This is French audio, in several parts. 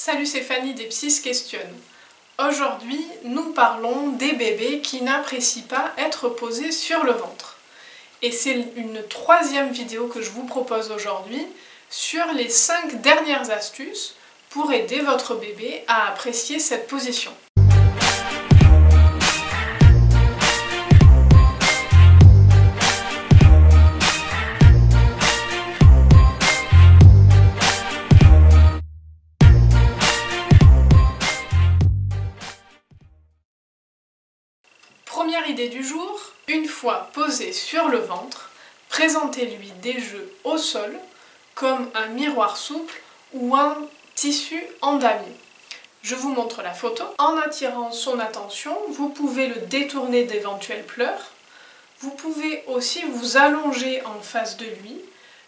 Salut, c'est Fanny des Psys Questionne. Aujourd'hui, nous parlons des bébés qui n'apprécient pas être posés sur le ventre. Et c'est une troisième vidéo que je vous propose aujourd'hui sur les 5 dernières astuces pour aider votre bébé à apprécier cette position. Première idée du jour, une fois posé sur le ventre, présentez-lui des jeux au sol, comme un miroir souple ou un tissu en damier. Je vous montre la photo. En attirant son attention, vous pouvez le détourner d'éventuels pleurs. Vous pouvez aussi vous allonger en face de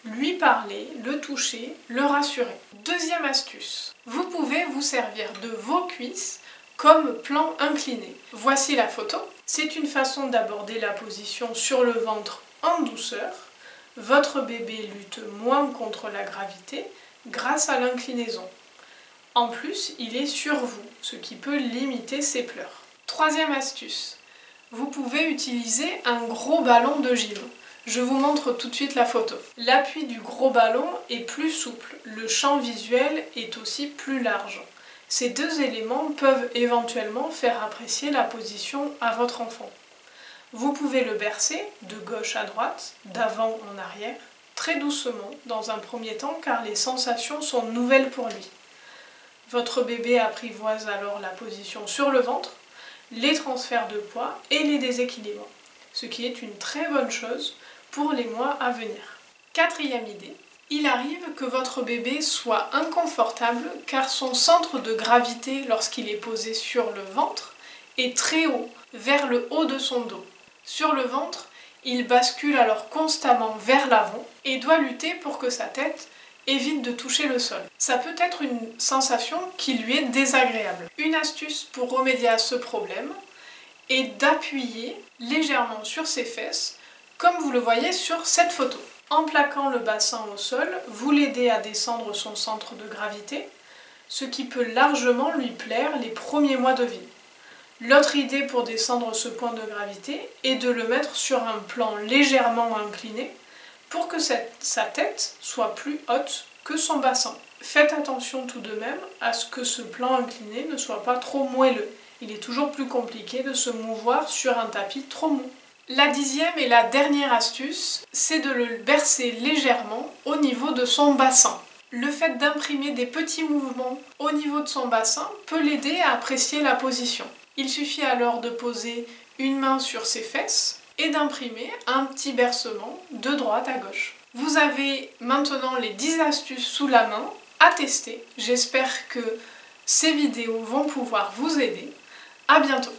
lui parler, le toucher, le rassurer. Deuxième astuce, vous pouvez vous servir de vos cuisses comme plan incliné. Voici la photo. C'est une façon d'aborder la position sur le ventre en douceur. Votre bébé lutte moins contre la gravité grâce à l'inclinaison. En plus, il est sur vous, ce qui peut limiter ses pleurs. Troisième astuce, vous pouvez utiliser un gros ballon de gym. Je vous montre tout de suite la photo. L'appui du gros ballon est plus souple, le champ visuel est aussi plus large. Ces deux éléments peuvent éventuellement faire apprécier la position à votre enfant. Vous pouvez le bercer de gauche à droite, d'avant en arrière, très doucement dans un premier temps car les sensations sont nouvelles pour lui. Votre bébé apprivoise alors la position sur le ventre, les transferts de poids et les déséquilibres, ce qui est une très bonne chose pour les mois à venir. Quatrième idée. Il arrive que votre bébé soit inconfortable car son centre de gravité lorsqu'il est posé sur le ventre est très haut, vers le haut de son dos. Sur le ventre, il bascule alors constamment vers l'avant et doit lutter pour que sa tête évite de toucher le sol. Ça peut être une sensation qui lui est désagréable. Une astuce pour remédier à ce problème est d'appuyer légèrement sur ses fesses, comme vous le voyez sur cette photo. En plaquant le bassin au sol, vous l'aidez à descendre son centre de gravité, ce qui peut largement lui plaire les premiers mois de vie. L'autre idée pour descendre ce point de gravité est de le mettre sur un plan légèrement incliné pour que sa tête soit plus haute que son bassin. Faites attention tout de même à ce que ce plan incliné ne soit pas trop moelleux. Il est toujours plus compliqué de se mouvoir sur un tapis trop mou. La 10e et la dernière astuce, c'est de le bercer légèrement au niveau de son bassin. Le fait d'imprimer des petits mouvements au niveau de son bassin peut l'aider à apprécier la position. Il suffit alors de poser une main sur ses fesses et d'imprimer un petit bercement de droite à gauche. Vous avez maintenant les 10 astuces sous la main à tester. J'espère que ces vidéos vont pouvoir vous aider. À bientôt!